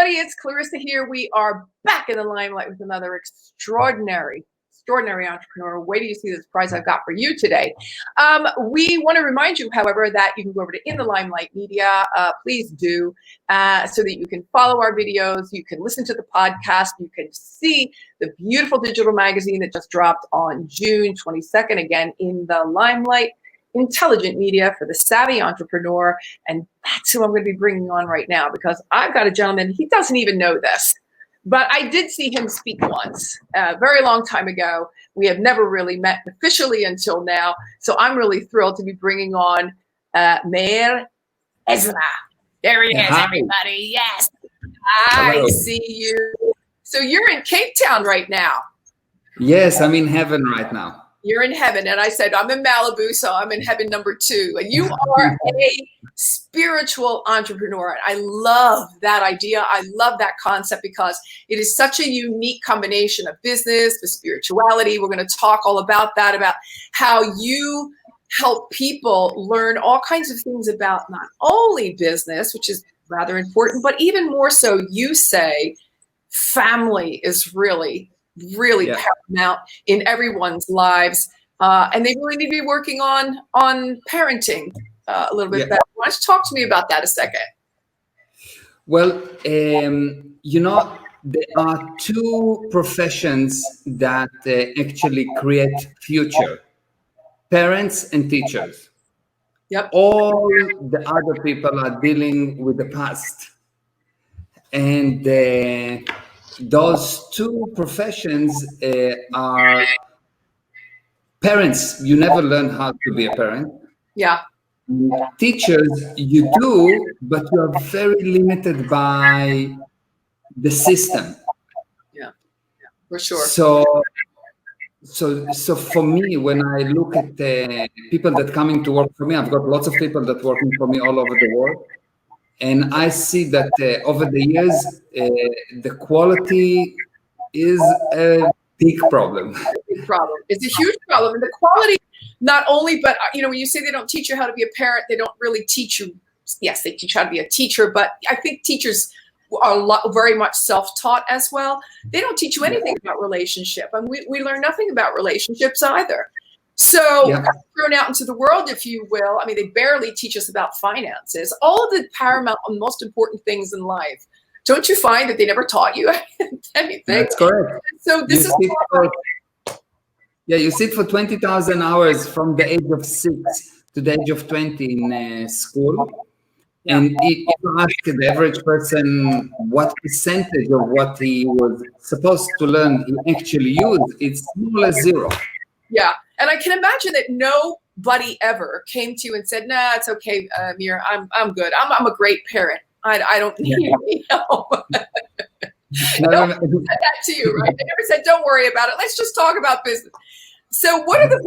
everybody, it's Clarissa here. We are back in the limelight with another extraordinary entrepreneur. Wait till you see this prize I've got for you today. We want to remind you, however, that you can go over to In the Limelight Media. Please do, so that you can follow our videos, you can listen to the podcast, you can see the beautiful digital magazine that just dropped on June 22nd, again, In the Limelight. Intelligent media for the savvy entrepreneur. And that's who I'm going to be bringing on right now, because I've got a gentleman, he doesn't even know this, but I did see him speak once, a very long time ago. We have never really met officially until now. So I'm really thrilled to be bringing on Meir Ezra. There he is, everybody. Yes. I see you. So you're in Cape Town right now. Yes, I'm in heaven right now. You're in heaven. And I said, I'm in Malibu, so I'm in heaven number 2. And you are a spiritual entrepreneur. I love that idea. I love that concept because it is such a unique combination of business, the spirituality. We're going to talk all about that, about how you help people learn all kinds of things about not only business, which is rather important, but even more so, you say family is really paramount in everyone's lives, and they really need to be working on parenting a little bit better. Why don't you talk to me about that a second? Well, there are 2 professions that actually create future: parents and teachers. Yep. All the other people are dealing with the past, and those 2 professions are parents. You never learn how to be a parent. Yeah. Teachers, you do, but you are very limited by the system. Yeah, for sure. So for me, when I look at people that coming to work for me, I've got lots of people that working for me all over the world. And I see that over the years, the quality is a big problem. Big problem. It's a huge problem. And the quality, not only, but when you say they don't teach you how to be a parent, they don't really teach you. Yes, they teach you how to be a teacher, but I think teachers are very much self-taught as well. They don't teach you anything about relationship, and we learn nothing about relationships either. So thrown out into the world, if you will. I mean, they barely teach us about finances, all of the paramount and most important things in life. Don't you find that they never taught you anything? That's correct. So this is you sit for 20,000 hours from the age of 6 to the age of 20 in school. Yeah. And if you ask the average person what percentage of what he was supposed to learn he actually used, it's more or less 0. Yeah. And I can imagine that nobody ever came to you and said, "Nah, it's okay, Meir, I'm good. I'm a great parent. I don't need any help." No, said that to you, right? They never said, "Don't worry about it. Let's just talk about business." So what do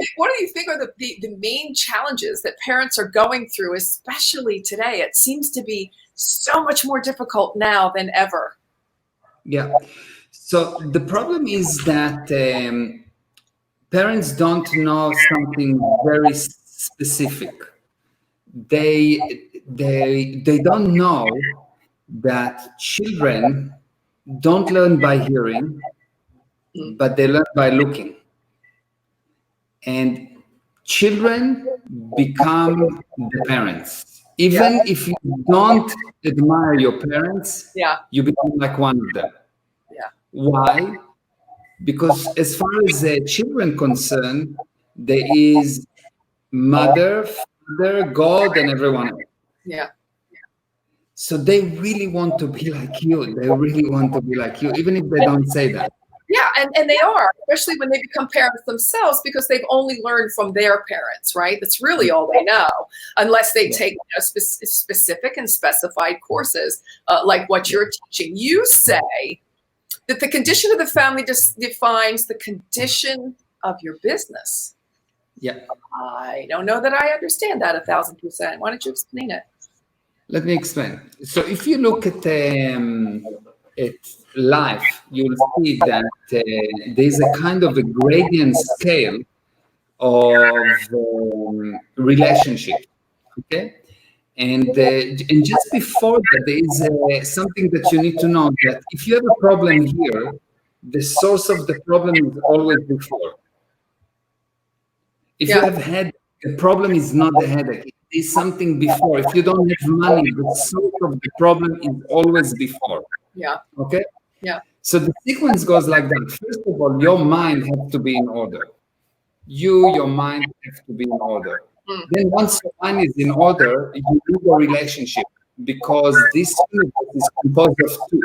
you think are the main challenges that parents are going through, especially today? It seems to be so much more difficult now than ever. Yeah. So the problem is that parents don't know something very specific. They don't know that children don't learn by hearing, but they learn by looking. And children become the parents. Even if you don't admire your parents, you become like one of them. Yeah. Why? Because as far as the children concerned, there is mother, father, God, and everyone else. Yeah. So they really want to be like you. They really want to be like you, even if they don't say that. Yeah, and they are, especially when they become parents themselves, because they've only learned from their parents, right? That's really all they know, unless they take specific and specified courses like what you're teaching. You say that the condition of the family just defines the condition of your business. Yeah. I don't know that I understand that 1,000%. Why don't you explain it? Let me explain. So if you look at life, you'll see that there's a kind of a gradient scale of relationship. Okay, And just before that, there is something that you need to know, that if you have a problem here, the source of the problem is always before. If you have had the problem is not the headache, it is something before. If you don't have money, the source of the problem is always before. Yeah. Okay? Yeah. So the sequence goes like that. First of all, your mind has to be in order. Your mind has to be in order. Then once your mind is in order, you need a relationship, because this universe is composed of two.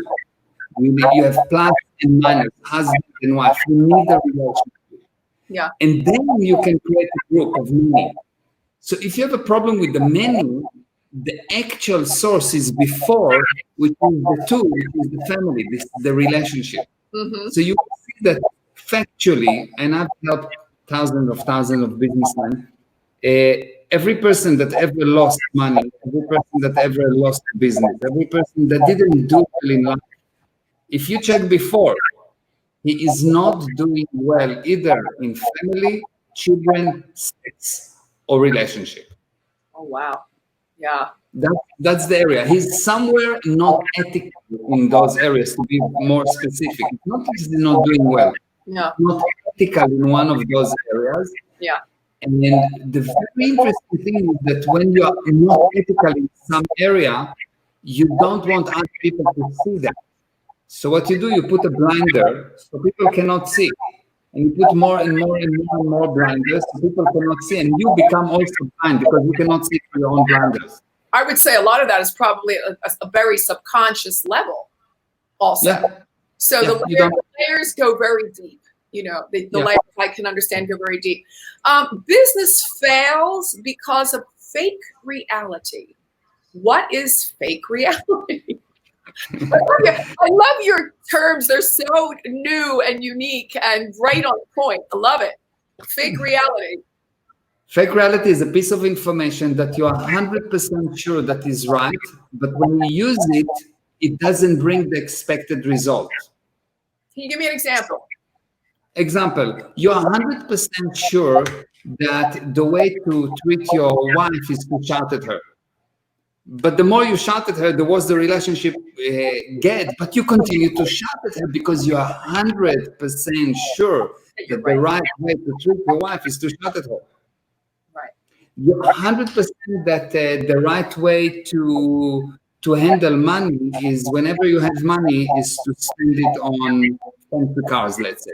You have plus and minus, husband and wife. You need a relationship. Yeah. And then you can create a group of many. So if you have a problem with the many, the actual source is before, which is the two, which is the family, this is the relationship. So you can see that factually, and I've helped thousands of businessmen, every person that ever lost money, every person that ever lost business, every person that didn't do well in life, if you check before, he is not doing well either in family, children, sex, or relationship. Oh, wow. Yeah. That's the area. He's somewhere not ethical in those areas, to be more specific. It's not that he's not doing well. Yeah. Not ethical in one of those areas. Yeah. And then the very interesting thing is that when you are not ethical in some area, you don't want other people to see that. So what you do, you put a blinder so people cannot see. And you put more and more and more and more blinders so people cannot see. And you become also blind because you cannot see through your own blinders. I would say a lot of that is probably a very subconscious level also. Yeah. So the layers go very deep. You know, the layers I can understand go very deep. Business fails because of fake reality. What is fake reality? I love your terms. They're so new and unique and right on point. I love it. Fake reality. Fake reality is a piece of information that you are 100% sure that is right, but when you use it, it doesn't bring the expected result. Can you give me an example? Example, you are 100% sure that the way to treat your wife is to shout at her. But the more you shout at her, the worse the relationship gets. But you continue to shout at her because you are 100% sure that the right way to treat your wife is to shout at her. Right. You're 100% that the right way to handle money is, whenever you have money, is to spend it on fancy cars, let's say.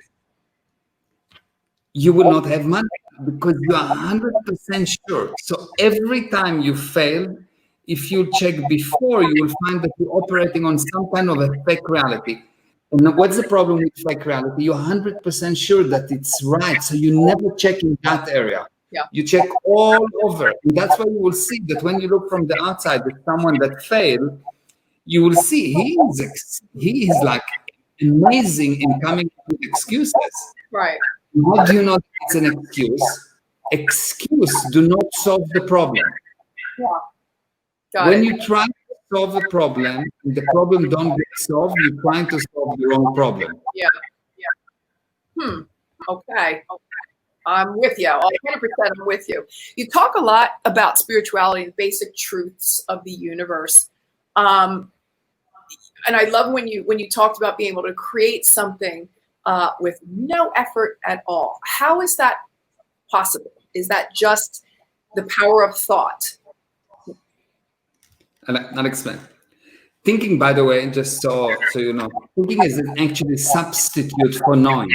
You will not have money because you are 100% sure. So every time you fail, if you check before, you will find that you're operating on some kind of a fake reality. And what's the problem with fake reality? You're 100% sure that it's right. So you never check in that area. Yeah. You check all over. And that's why you will see that when you look from the outside at someone that failed, you will see he is like amazing in coming up with excuses. Right. How do you know it's an excuse? Excuse do not solve the problem. Yeah. When you try to solve a problem, and the problem don't get solved, you're trying to solve the wrong problem. Yeah. Okay. I'm with you. 100% I'm with you. You talk a lot about spirituality, the basic truths of the universe. And I love when you talked about being able to create something with no effort at all. How is that possible? Is that just the power of thought? I'll explain. Thinking, by the way, just so you know, thinking is actually a substitute for knowing.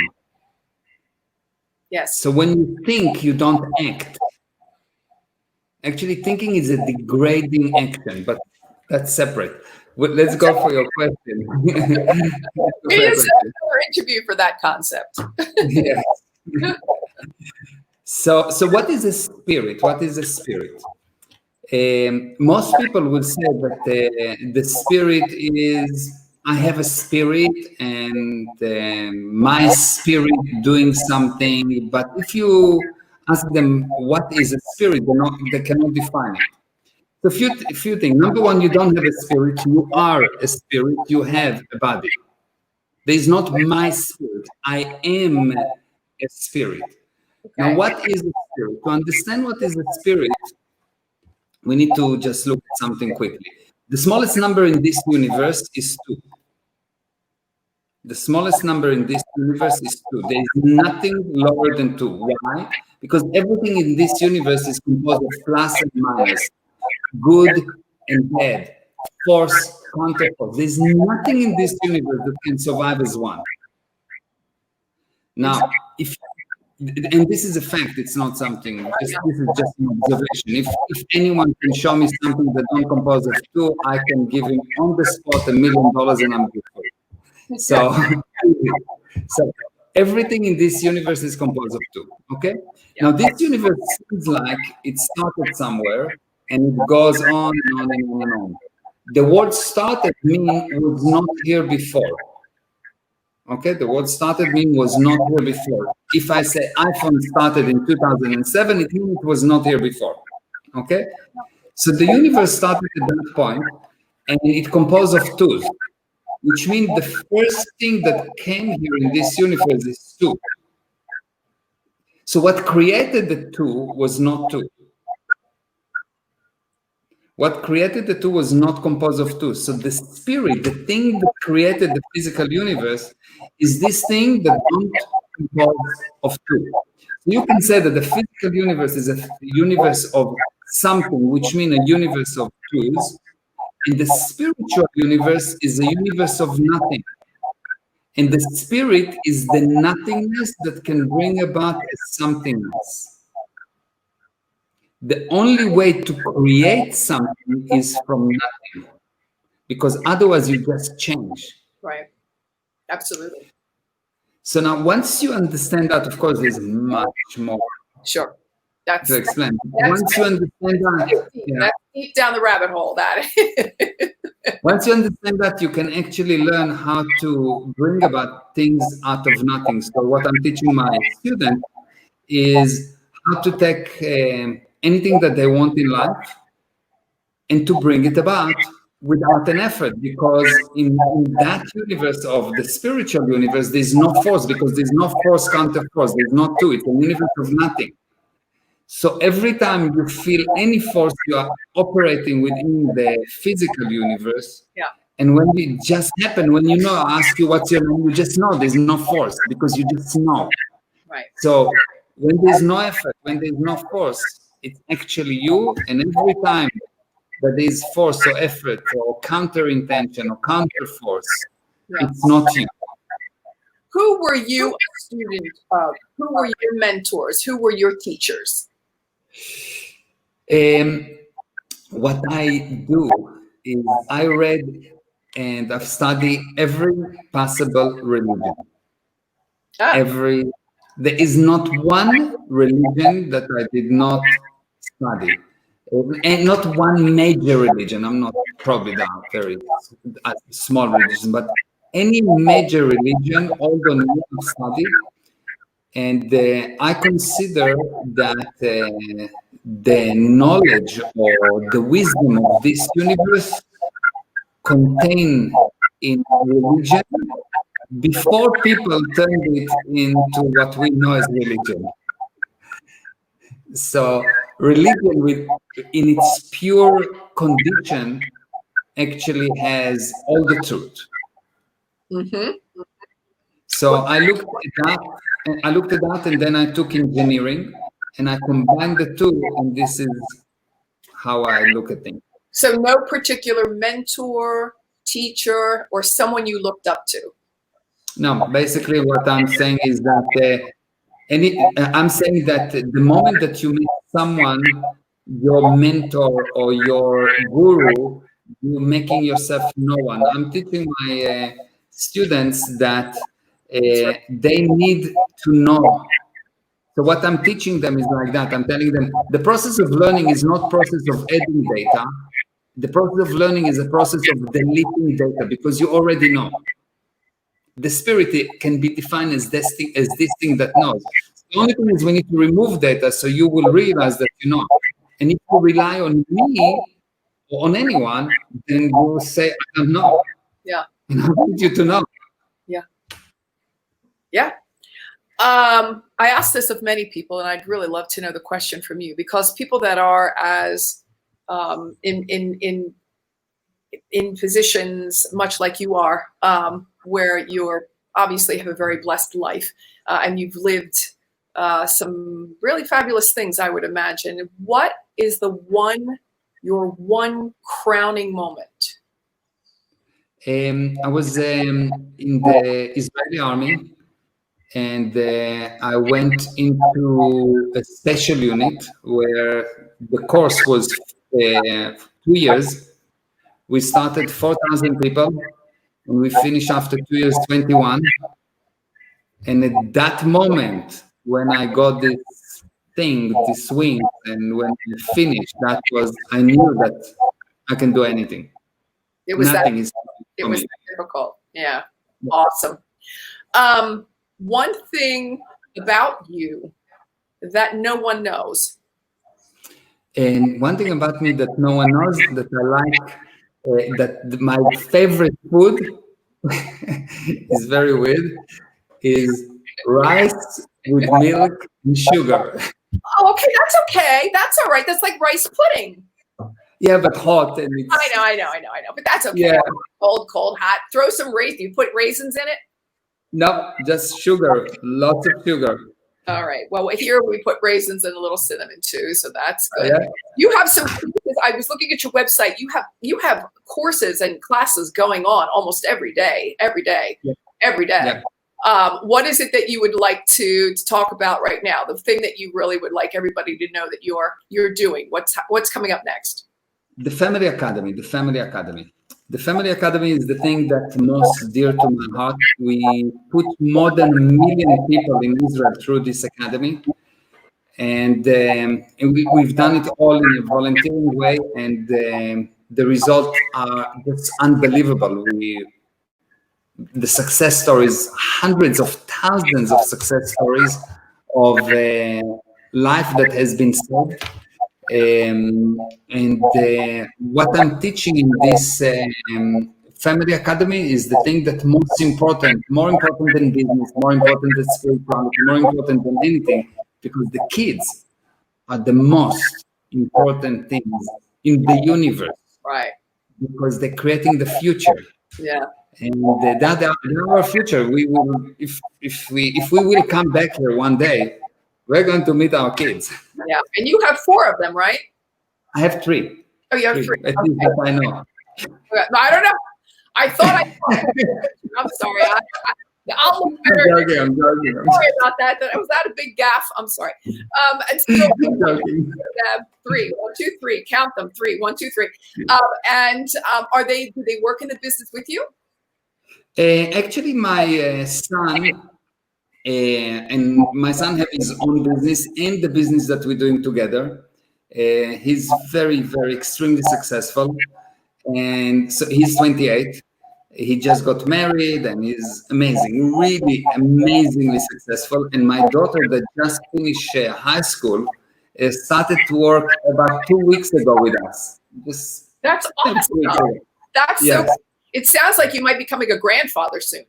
Yes. So when you think, you don't act. Actually, thinking is a degrading action, but that's separate. Well, let's go for your question. We need another interview for that concept. Yes. So what is a spirit? What is a spirit? Most people will say that the spirit is, I have a spirit and my spirit doing something. But if you ask them what is a spirit, they cannot define it. So a few things. Number one, you don't have a spirit. You are a spirit. You have a body. There is not my spirit. I am a spirit. Okay. Now, what is a spirit? To understand what is a spirit, we need to just look at something quickly. The smallest number in this universe is 2. The smallest number in this universe is 2. There is nothing lower than 2. Why? Because everything in this universe is composed of plus and minus, good and bad, force, counterforce. There's nothing in this universe that can survive as 1. Now, and this is a fact, it's not something, this is just an observation. If anyone can show me something that don't compose of 2, I can give him on the spot $1 million and I'm good for it. So everything in this universe is composed of 2, okay? Now, this universe seems like it started somewhere and it goes on and on and on and on. The word started mean was not here before. Okay, the word started mean was not here before. If I say iPhone started in 2007, it means it was not here before. Okay, so the universe started at that point, and it composed of 2s, which means the first thing that came here in this universe is 2. So what created the 2 was not 2. What created the 2 was not composed of 2. So the spirit, the thing that created the physical universe, is this thing that don't compose of 2. So you can say that the physical universe is a universe of something, which means a universe of 2s, and the spiritual universe is a universe of nothing. And the spirit is the nothingness that can bring about a somethingness. The only way to create something is from nothing, because otherwise you just change. Right. Absolutely. So now, once you understand that, of course, there's much more. Sure. To explain. Once you understand that, that's deep down the rabbit hole. That. Once you understand that, you can actually learn how to bring about things out of nothing. So what I'm teaching my students is how to take anything that they want in life and to bring it about without an effort, because in that universe of the spiritual universe, there's no force, because there's no force counter force. There's no 2. It's a universe of nothing. So every time you feel any force, you are operating within the physical universe. Yeah. And when it just happens, when you know, I ask you what's your name, you just know there's no force, because you just know. Right. So when there's no effort, when there's no force, it's actually you. And every time that there is force or effort or counter intention or counter force, it's not you. Who were you a student of? Who were your mentors? Who were your teachers? What I do is I read and I've studied every possible religion. There is not one religion that I did not study, and not one major religion. I'm not probably that very small religion, but any major religion, all the I've studied, and I consider that the knowledge or the wisdom of this universe contained in religion before people turned it into what we know as religion. So religion in its pure condition actually has all the truth. Mm-hmm. So I looked at that and then I took engineering and I combined the two, and this is how I look at things. So no particular mentor, teacher, or someone you looked up to? No, basically what I'm saying is that I'm saying that the moment that you meet someone, your mentor or your guru, you're making yourself no one. I'm teaching my students that they need to know. So what I'm teaching them is like that. I'm telling them the process of learning is not process of adding data. The process of learning is a process of deleting data, because you already know. The spirit can be defined as this thing that knows. The only thing is we need to remove data so you will realize that you know. And if you rely on me or on anyone, then you will say, I don't know. Yeah. And I want you to know. Yeah. Yeah. I ask this of many people, and I'd really love to know the question from you, because people that are as in positions much like you are, where you're obviously have a very blessed life, and you've lived some really fabulous things, I would imagine. What is your one crowning moment? I was in the Israeli army, and I went into a special unit where the course was 2 years. We started 4,000 people, and we finished after 2 years, 21. And at that moment, when I got this thing, this wing, and when I finished, I knew that I can do anything. It was Nothing that, is it was that difficult. Yeah. Awesome. One thing about you that no one knows. And one thing about me that no one knows, that I like, that my favorite food is very weird, is rice with milk and sugar. Oh, okay, that's okay. That's all right. That's like rice pudding. Yeah, but hot. And it's, I know. But that's okay. Yeah. Cold, hot. Throw some raisins. You put raisins in it? No, just sugar. Lots of sugar. All right. Well, here we put raisins and a little cinnamon too, so that's good. Yeah. You have some. I was looking at your website. You have courses and classes going on almost every day. Yeah. Every day. Yeah. What is it that you would like to talk about right now? The thing that you really would like everybody to know that you're doing. What's coming up next? The Family Academy. The Family Academy. The Family Academy is the thing that's most dear to my heart. We put more than 1 million people in Israel through this academy. And we've done it all in a volunteering way. And the results are just unbelievable. The success stories, hundreds of thousands of success stories of life that has been saved. What I'm teaching in this Family Academy is the thing that more important than business, more important than spirituality, more important than anything, because the kids are the most important things in the universe. Right. Because they're creating the future. Yeah. And they're our future. We will, if we will come back here one day, we're going to meet our kids. Yeah, and you have 4 of them, right? I have 3. Oh, you have 3. At least that I know. I don't know. I thought I'm sorry. I'll look better. I'm joking. Sorry about that. Was that a big gaffe? I'm sorry. And so 3, 1, 2, 3. Count them. 3, 1, 2, 3. Do they work in the business with you? Actually, my son and my son have his own business and the business that we're doing together. He's very, very extremely successful, and so he's 28. He just got married and he's amazing, really amazingly successful. And my daughter that just finished high school started to work about 2 weeks ago with us. That's awesome. That's so. It sounds like you might be becoming a grandfather soon.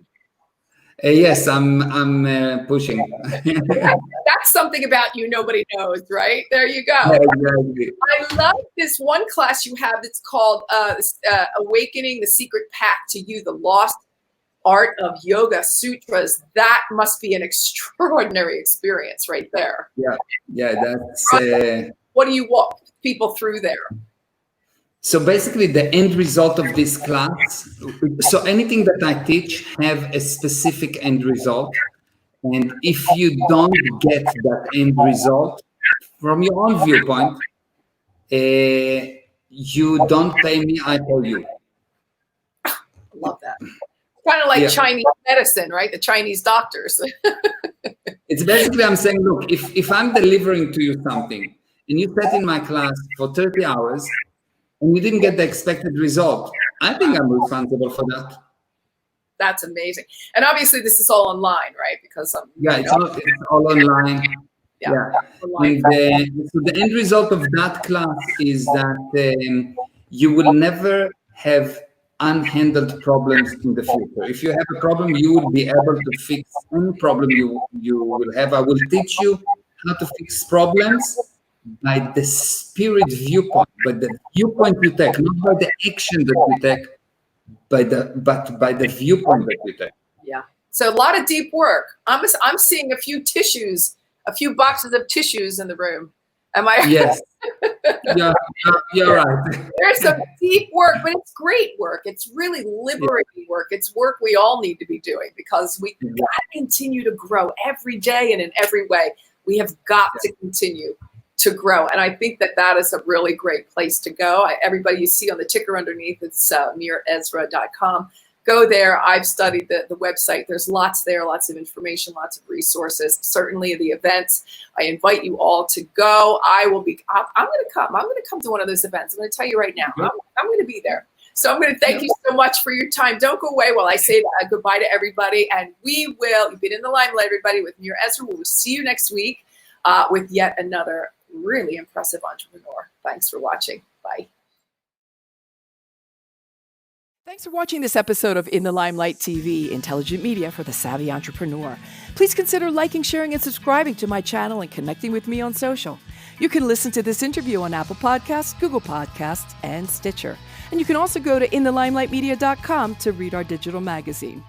Yes, I'm pushing. That's something about you nobody knows, right? There you go. Exactly. I love this one class you have that's called Awakening the Secret Path to You, the Lost Art of Yoga Sutras. That must be an extraordinary experience right there. Yeah, that's... What do you walk people through there? So basically the end result of this class, so anything that I teach have a specific end result. And if you don't get that end result from your own viewpoint, you don't pay me, I pay you. I love that. Kind of like Chinese medicine, right? The Chinese doctors. It's basically, I'm saying, look, if I'm delivering to you something and you sat in my class for 30 hours, and you didn't get the expected result, I think I'm responsible for that. That's amazing. And obviously this is all online, right? Because it's all online. Yeah. Online. And so the end result of that class is that you will never have unhandled problems in the future. If you have a problem, you will be able to fix any problem you will have. I will teach you how to fix problems by the spirit viewpoint, by the viewpoint we take, not by the action that we take, but by the viewpoint that we take. Yeah. So a lot of deep work. I'm seeing a few tissues, a few boxes of tissues in the room. Am I? Yes. You're right. There's some deep work, but it's great work. It's really liberating work. It's work we all need to be doing because we got to continue to grow every day and in every way. We have got to continue to grow. And I think that is a really great place to go. Everybody you see on the ticker underneath, it's meirzra.com. Go there. I've studied the website. There's lots there, lots of information, lots of resources. Certainly the events. I invite you all to go. I'm going to come. I'm going to come to one of those events. I'm going to tell you right now. I'm going to be there. So I'm going to thank you so much for your time. Don't go away while I say goodbye to everybody. And you've been in the limelight, everybody, with Meir Ezra. We'll see you next week with yet another really impressive entrepreneur. Thanks for watching. Bye. Thanks for watching this episode of In the Limelight TV, intelligent media for the savvy entrepreneur. Please consider liking, sharing, and subscribing to my channel and connecting with me on social. You can listen to this interview on Apple Podcasts, Google Podcasts, and Stitcher. And you can also go to inthelimelightmedia.com to read our digital magazine.